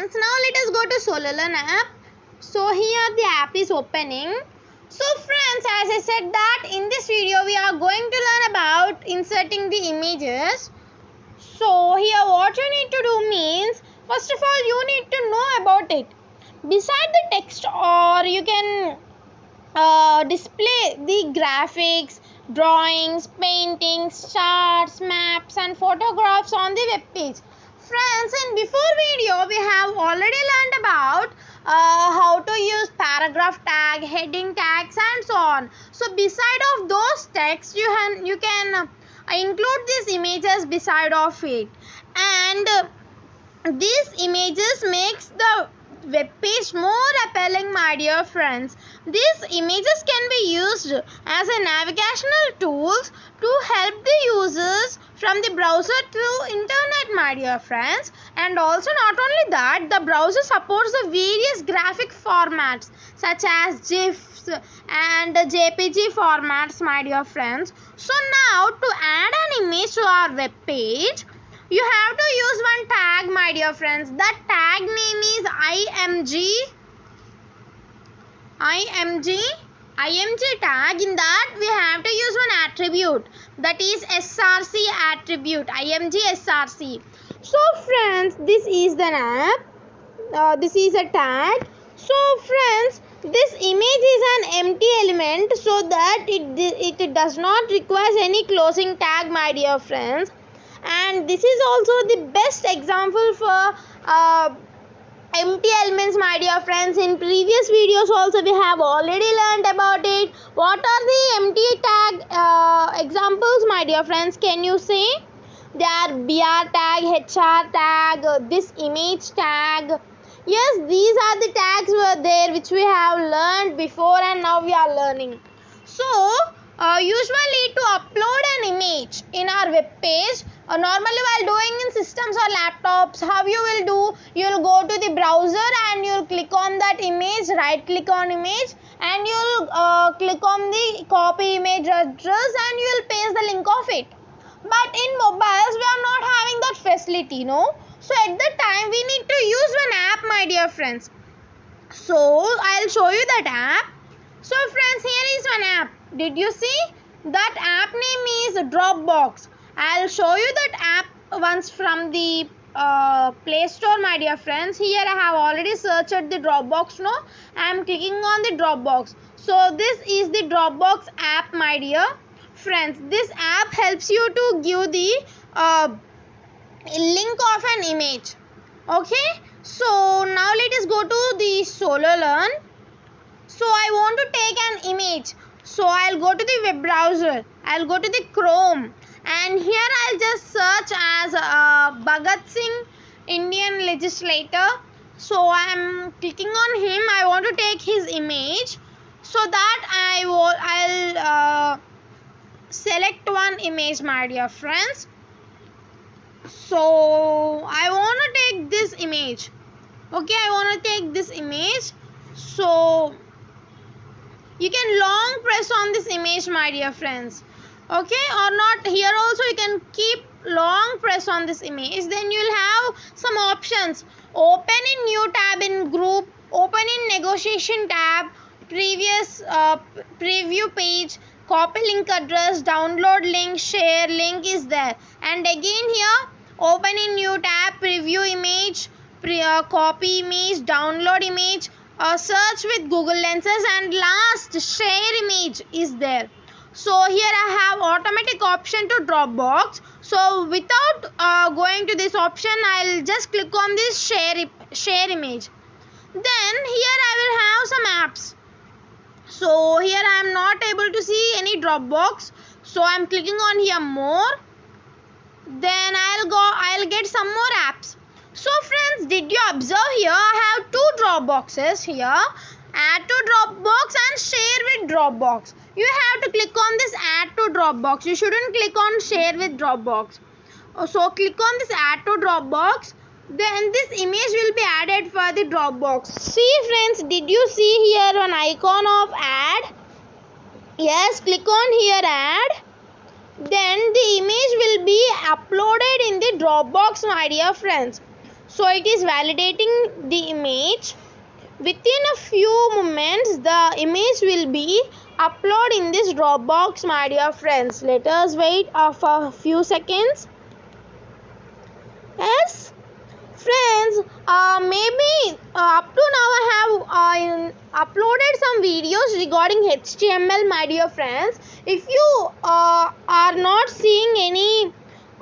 friends, now let us go to SolarLearn app. So here the app is opening. So friends, as I said that in this video we are going to learn about inserting the images. So here what you need to do means, first of all you need to know about it. Beside the text, or you can display the graphics, drawings, paintings, charts, maps and photographs on the web page. Friends, in before video we have already learned about how to use paragraph tag, heading tags and so on. So beside of those texts you can include these images beside of it, and these images makes the web page more appealing, my dear friends. These images can be used as a navigational tools to help the users from the browser to internet, my dear friends. And also not only that, the browser supports the various graphic formats such as GIFs and JPG formats, my dear friends. So now to add an image to our web page, you have to use one tag, my dear friends. That tag name is IMG tag. In that we have to use one attribute, that is SRC attribute, IMG SRC. So friends, this is the app. This is a tag. So friends, this image is an empty element, so that it does not require any closing tag, my dear friends. And this is also the best example for empty elements, my dear friends. In previous videos also we have already learned about it. What are the empty tag examples, my dear friends? Can you say? They are BR tag, HR tag, this image tag. Yes, these are the tags were there which we have learned before and now we are learning. So usually to upload an image in our web page, normally while doing in systems or laptops, how you will do, you will go to the browser and you will click on that image, right click on image, and you will click on the copy image address and you will paste the link of it. But in mobiles we are not having that facility, no. So at that time we need to use one app, my dear friends. So I'll show you that app. So friends, here is one app. Did you see? That app name is Dropbox. I'll show you that app once from the Play Store, my dear friends. Here I have already searched the Dropbox. No, I am clicking on the Dropbox. So this is the Dropbox app, my dear friends. This app helps you to give the link of an image. Okay. So now let us go to the SolarLearn. So I want to take an image. So I'll go to the web browser. I'll go to the Chrome. And here I'll just search as Bhagat Singh, Indian legislator. So I'm clicking on him. I want to take his image. So that I'll select one image, my dear friends. So I want to take this image. Okay, I want to take this image. So you can long press on this image, my dear friends. Okay, or not, here also you can keep long press on this image. Then you'll have some options. Open in new tab in group, open in negotiation tab, previous preview page, copy link address, download link, share link is there. And again here, open in new tab, preview image, copy image, download image, search with Google Lenses, and last share image is there. So here I have automatic option to Dropbox. So without going to this option, I'll just click on this share image. Then here I will have some apps. So here I am not able to see any Dropbox. So I'm clicking on here more. Then I'll get some more apps. So friends, did you observe here? I have two Dropboxes here. Add to Dropbox and share with Dropbox. You have to click on this add to Dropbox. You shouldn't click on share with Dropbox. So click on this add to Dropbox. Then this image will be added for the Dropbox. See friends, did you see here an icon of add? Yes, click on here add. Then the image will be uploaded in the Dropbox, my dear friends. So it is validating the image. Within a few moments, the image will be uploaded in this Dropbox, my dear friends. Let us wait for a few seconds. Yes, friends, maybe up to now I have uploaded some videos regarding HTML, my dear friends. If you are not seeing any,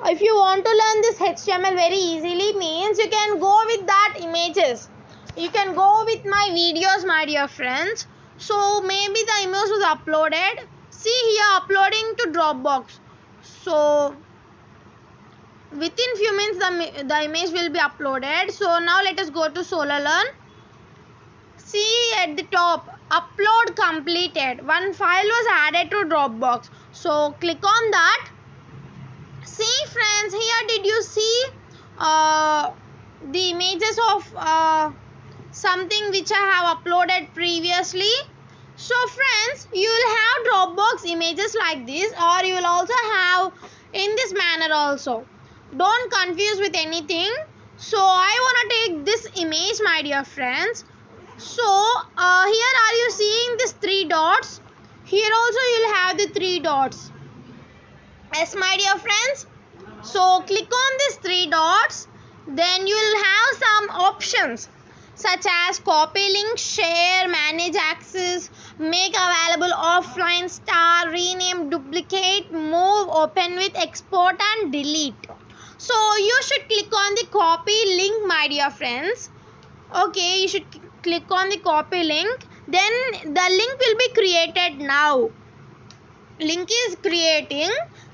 if you want to learn this HTML very easily, means you can go with that images. You can go with my videos, my dear friends. So maybe the image was uploaded. See here, uploading to Dropbox. So within few minutes the image will be uploaded. So now let us go to SolarLearn. See at the top, upload completed. One file was added to Dropbox. So click on that. See friends, here did you see the images of something which I have uploaded previously? So friends, you will have Dropbox images like this, or you will also have in this manner also. Don't confuse with anything. So I want to take this image, my dear friends. So here are you seeing these 3 dots? Here also you will have the 3 dots. Yes, my dear friends. So click on these 3 dots. Then you will have some options such as copy link, share, manage access, make available offline, star, rename, duplicate, move, open with, export and delete. So you should click on the copy link, my dear friends. Okay, you should click on the copy link. Then the link will be created now. Link is creating.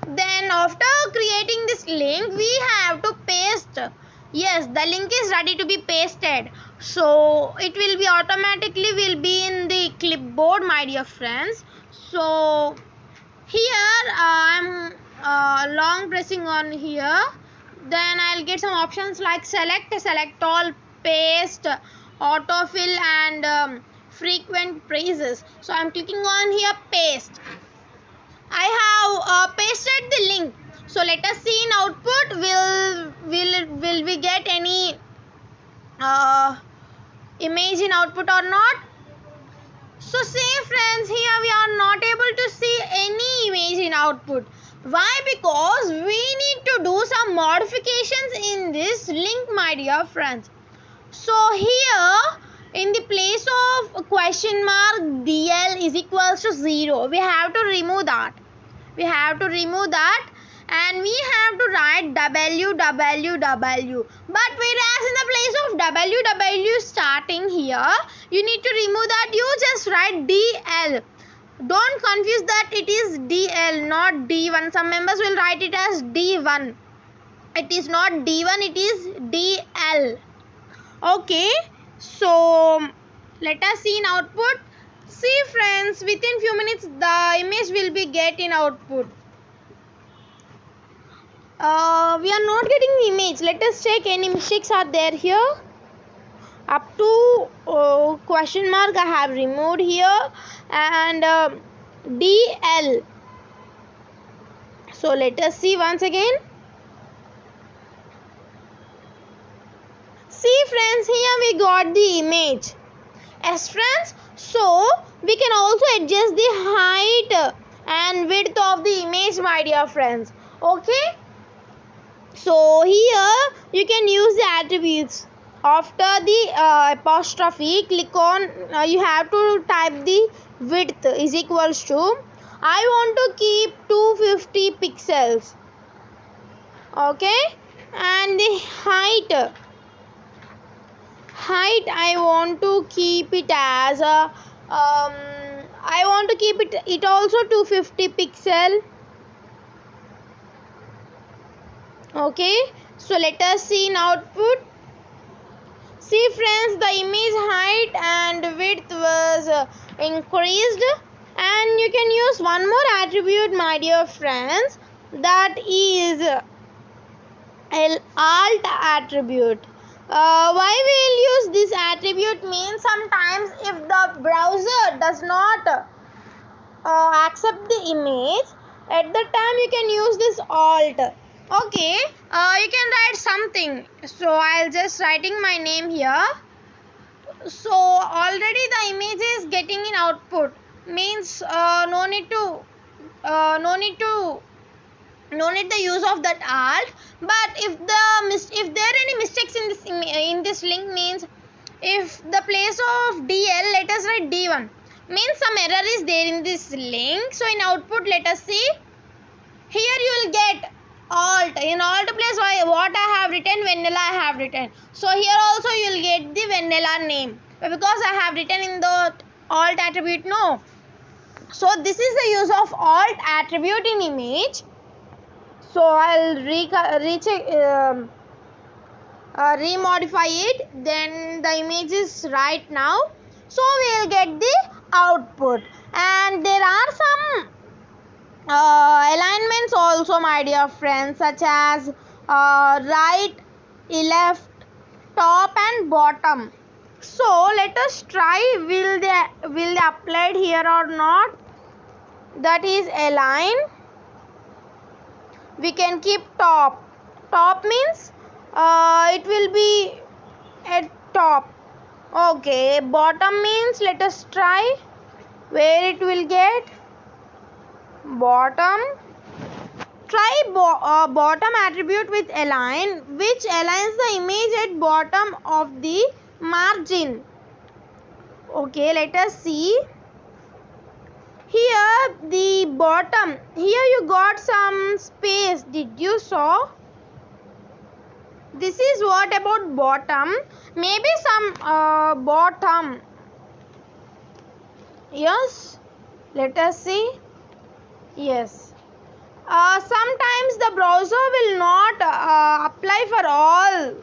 Then after creating this link, we have to paste. Yes, the link is ready to be pasted. So it will be automatically will be in the clipboard, my dear friends. So here I'm long pressing on here. Then I'll get some options like select all, paste, autofill and frequent praises. So I'm clicking on here paste. I have pasted the link. So let us see in output. Will we get any image in output or not? So see friends, here we are not able to see any image in output. Why? Because we need to do some modifications in this link, my dear friends. So here in the place of question mark DL is equals to 0, we have to remove that. We have to remove that and we have to write www. But whereas in the place of www starting here, you need to remove that. You just write DL. Don't confuse that it is DL, not D1. Some members will write it as D1. It is not D1, it is DL. Okay, so let us see in output. See friends, within few minutes the image will be get in output. We are not getting the image. Let us check any mistakes are there here. Up to question mark I have removed here and DL. So let us see once again. See friends, here we got the image. Yes friends, so we can also adjust the height and width of the image, my dear friends. Okay, so here you can use the attributes. After the apostrophe, click on, you have to type the width is equals to, I want to keep 250 pixels. Okay, and the height I want to keep it as a I want to keep it also 250 pixel. Okay, so let us see in output. See friends, the image height and width was increased, and you can use one more attribute, my dear friends, that is alt attribute. Why we will use this attribute means sometimes if the browser does not accept the image, at the time you can use this alt. Okay, you can write something. So I'll just writing my name here. So already the image is getting in output, means no need the use of that alt. But if there are any mistakes in this link, means if the place of DL, let us write D1, means some error is there in this link. So in output, let us see. Here you will get alt. In alt place, what I have written, vanilla I have written. So here also you will get the vanilla name, because I have written in the alt attribute. No. So this is the use of alt attribute in image. So I'll remodify it. Then the image is right now. So we will get the output. And there are some alignments also, my dear friends, such as right, left, top and bottom. So let us try, will they applied here or not. That is align. We can keep top. Top means it will be at top. Okay, bottom means, let us try where it will get. Bottom. Try bottom attribute with align, which aligns the image at bottom of the margin. Okay, let us see. Here the bottom, here you got some space. Did you saw? This is what about bottom. Maybe some bottom. Yes. Let us see. Yes. Sometimes the browser will not apply for all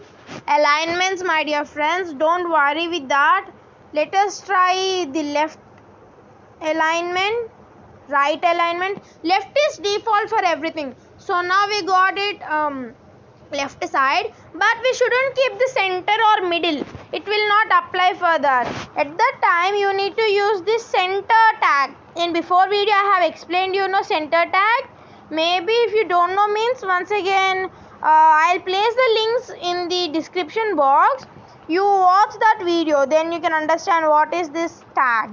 alignments, my dear friends. Don't worry with that. Let us try the left alignment, right alignment. Left is default for everything. So now we got it left side, but we shouldn't keep the center or middle. It will not apply for that. At that time you need to use this center tag. In before video I have explained center tag. Maybe if you don't know, means once again I'll place the links in the description box. You watch that video, then you can understand what is this tag.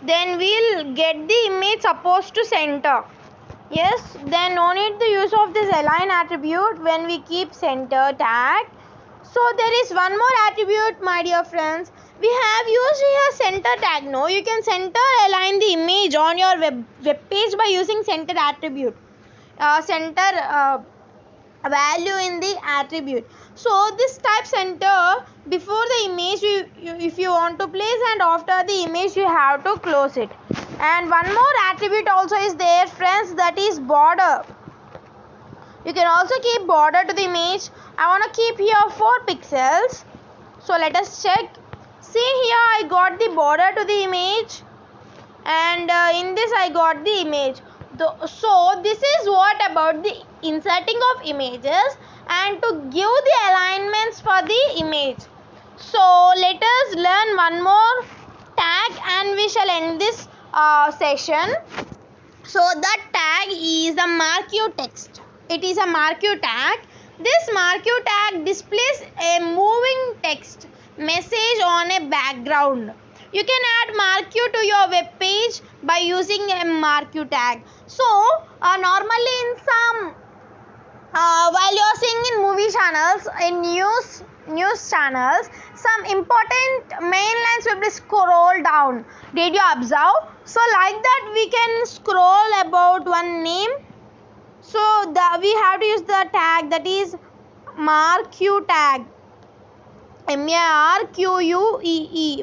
Then we'll get the image supposed to center. Yes, then no need the use of this align attribute when we keep center tag. So there is one more attribute, my dear friends. We have used here center tag. No, you can center align the image on your web page by using center attribute. Center value in the attribute. So this type center before the image, if you want to place, and after the image you have to close it. And one more attribute also is there, friends, that is border. You can also keep border to the image. I want to keep here 4 pixels. So let us check. See here, I got the border to the image, and in this I got the image. So this is what about the inserting of images and to give the alignments for the image. So let us learn one more tag and we shall end this session. So that tag is a marquee text. It is a marquee tag. This marquee tag displays a moving text message on a background. You can add marquee to your web page by using a marquee tag. So normally in some while you are seeing in movie channels, in news channels, some important main lines will be scroll down. Did you observe? So like that we can scroll about one name. So we have to use the tag, that is marquee tag. MARQUEE,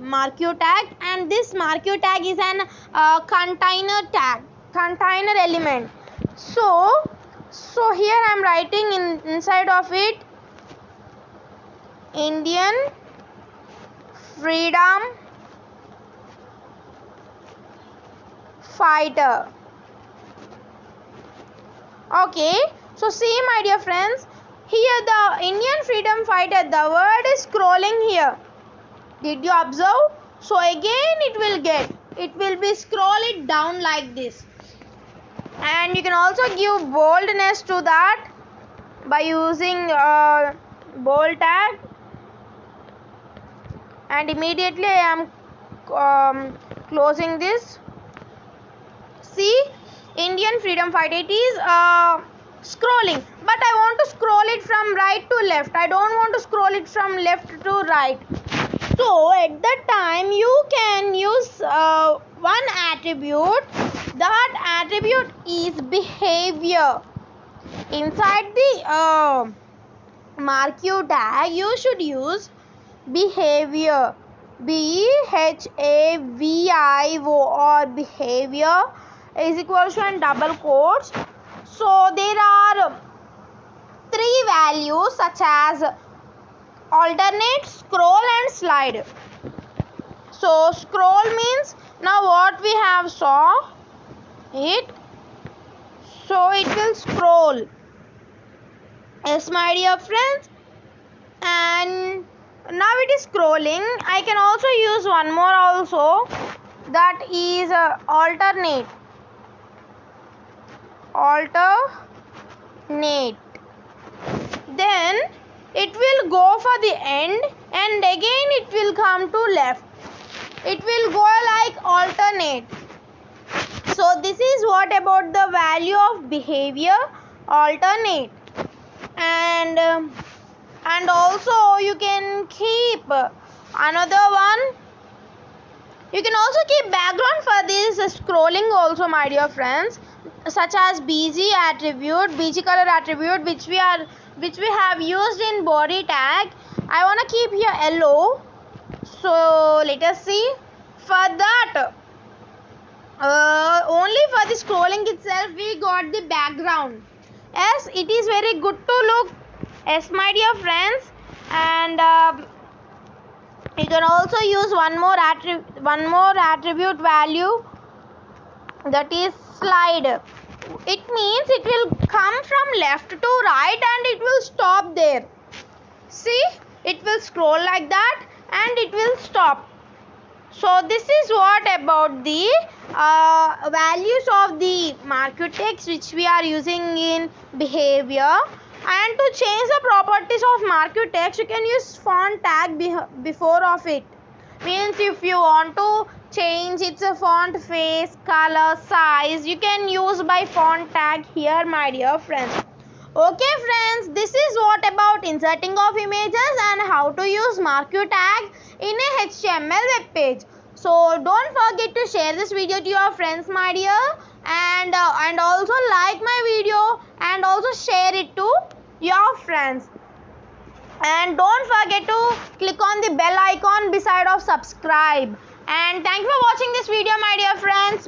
marquee tag, and this marquee tag is an container tag, container element. So here I am writing inside of it Indian freedom fighter. Okay, so see my dear friends, here the Indian freedom fighter, the word is scrolling here. Did you observe? So again it will be scroll it down like this. And you can also give boldness to that. by using bold tag, and immediately I am closing this. See, Indian freedom fight, it is scrolling, but I want to scroll it from right to left. I don't want to scroll it from left to right. So at that time you can use one attribute. That attribute is behavior. Inside the marquee tag you should use behavior, BHAVIO, or behavior is equal to and double quotes. So there are three values such as alternate, scroll and slide. So scroll means, now what we have saw it, so it will scroll. Yes, my dear friends, and now it is scrolling. I can also use one more also, that is alternate. Then it will go for the end and again it will come to left. It will go like alternate. So this is what about the value of behavior, alternate. And also you can keep another one. You can also keep background for this scrolling also, my dear friends, such as BG attribute, BG color attribute, which we have used in body tag. I want to keep here yellow. So let us see. For that, only for the scrolling itself we got the background. Yes, it is very good to look. Yes, my dear friends, and you can also use one more attribute value, that is slide. It means it will come from left to right and it will stop there. See, it will scroll like that and it will stop. So this is what about the values of the marquee text which we are using in behavior. And to change the properties of marquee text, you can use font tag before of it. Means if you want to change its font face, color, size, you can use by font tag here, my dear friends. Okay friends, this is what about inserting of images and how to use marquee tag in a HTML web page. So don't forget to share this video to your friends, my dear, and also like my video and also share it to your friends. And don't forget to click on the bell icon beside of subscribe. And thank you for watching this video, my dear friends.